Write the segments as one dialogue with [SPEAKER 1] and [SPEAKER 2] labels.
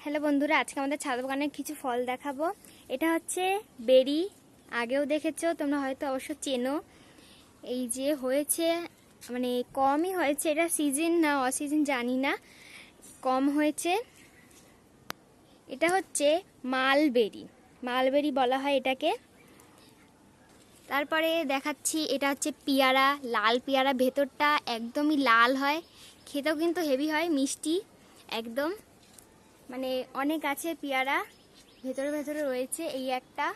[SPEAKER 1] Hello বন্ধুরা, আজকে আমাদের ছাদ বাগানের কিছু ফল দেখাবো। এটা হচ্ছে বেরি। আগেও দেখেছো তোমরা, হয়তো অবশ্য চেনো। এই যে হয়েছে, মানে কমই হয়েছে, এটা সিজন না অসিজন জানি না, কম হয়েছে। এটা হচ্ছে মালবেরি, মালবেরি বলা হয় এটাকে। তারপরে দেখাচ্ছি, এটা হচ্ছে পেয়ারা, লাল পেয়ারা, ভেতরটা একদমই লাল হয়, খেতেও কিন্তু হেভি হয়, মিষ্টি একদম। মানে অনেক আছে পেয়ারা, ভেতরে ভেতরে রয়েছে এই একটা।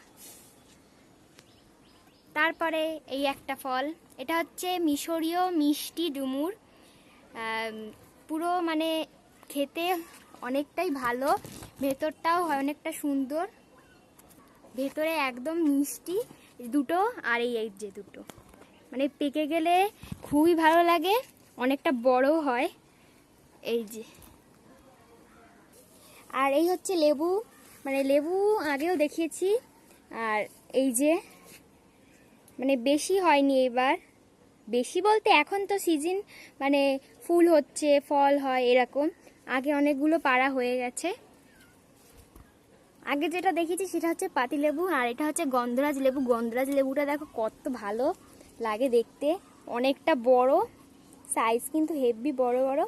[SPEAKER 1] তারপরে এই একটা ফল, এটা হচ্ছে মিশরীয় মিষ্টি ডুমুর। পুরো মানে খেতে অনেকটাই ভালো, ভেতরটাও হয় অনেকটা সুন্দর, ভেতরে একদম মিষ্টি দুটো। আর এই যে দুটো মানে পেকে গেলে খুবই ভালো লাগে, অনেকটা বড় হয় এই যে। আর এই হচ্ছে লেবু, মানে লেবু আগেও দেখিয়েছি। আর এই যে মানে বেশি হয়নি এবার, বেশি বলতে এখন তো সিজন, মানে ফুল হচ্ছে, ফল হয় এরকম। আগে অনেকগুলো পাড়া হয়ে গেছে। আগে যেটা দেখেছি সেটা হচ্ছে পাতিলেবু, আর এটা হচ্ছে গন্ধরাজ লেবু। গন্ধরাজ লেবুটা দেখো কত ভালো লাগে দেখতে, অনেকটা বড় সাইজ, কিন্তু হেভি বড় বড়।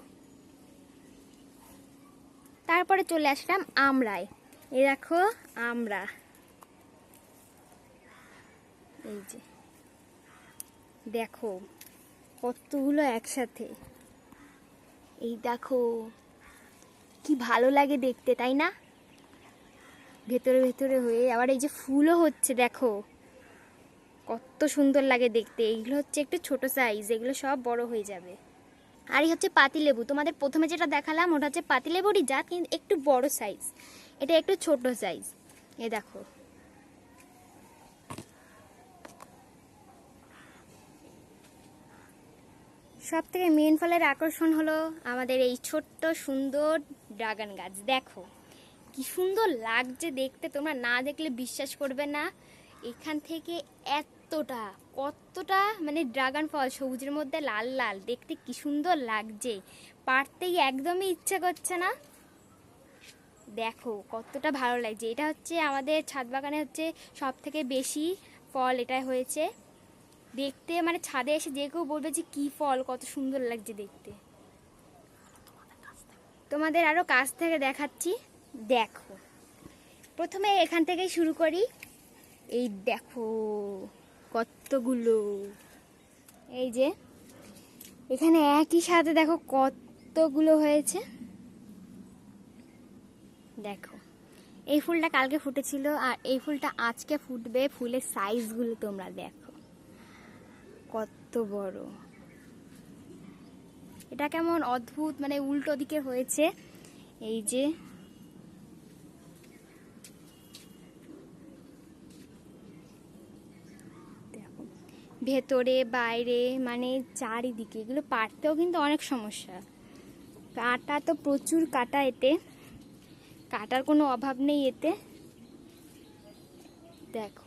[SPEAKER 1] তারপরে চলে আসলাম আমড়ায়। এই দেখো আমড়া, এই যে দেখো কতগুলো একসাথে, এই দেখো কি ভালো লাগে দেখতে, তাই না? ভেতরে ভেতরে হয়ে আবার এই যে ফুলও হচ্ছে, দেখো কত সুন্দর লাগে দেখতে। এইগুলো হচ্ছে একটু ছোট সাইজ, এগুলো সব বড় হয়ে যাবে। আর এই হচ্ছে পাতিলেবু, তোমাদের প্রথমে যেটা দেখালাম ওটা হচ্ছে পাতিলেবুরই জাত, কিন্তু একটু বড় সাইজ, এটা একটু ছোট সাইজ। এ দেখো সব থেকে মেন ফলের আকর্ষণ হলো আমাদের এই ছোট্ট সুন্দর ড্রাগন গাছ। দেখো কি সুন্দর লাগছে দেখতে, তোমরা না দেখলে বিশ্বাস করবে না। এখান থেকে এতটা কতটা মানে ড্রাগন ফল সবুজের মধ্যে লাল লাল, দেখতে কি সুন্দর লাগছে, পারতেই একদমই ইচ্ছা করছে না। দেখো কতটা ভালো লাগছে। এটা হচ্ছে আমাদের ছাদ বাগানে হচ্ছে সব থেকে বেশি ফল এটাই হয়েছে দেখতে, মানে ছাদে এসে যে কেউ বলবে যে কি ফল, কত সুন্দর লাগছে দেখতে। তোমাদের আরো কাছ থেকে দেখাচ্ছি, দেখো প্রথমে এখান থেকেই শুরু করি। এই দেখো কতগুলো, এই যে এখানে একই সাথে দেখো কতগুলো হয়েছে। দেখো এই ফুলটা কালকে ফুটেছিল, আর এই ফুলটা আজকে ফুটবে। ফুলের সাইজগুলো তোমরা দেখো কত বড়, এটা কেমন অদ্ভুত, মানে উল্টো দিকে হয়েছে। এই যে দেখো ভেতরে বাইরে মানে চারিদিকে, এগুলো পারতেও কিন্তু অনেক সমস্যা, কাটা তো প্রচুর কাটা, এতে কাটার কোনো অভাব নেই এতে। দেখো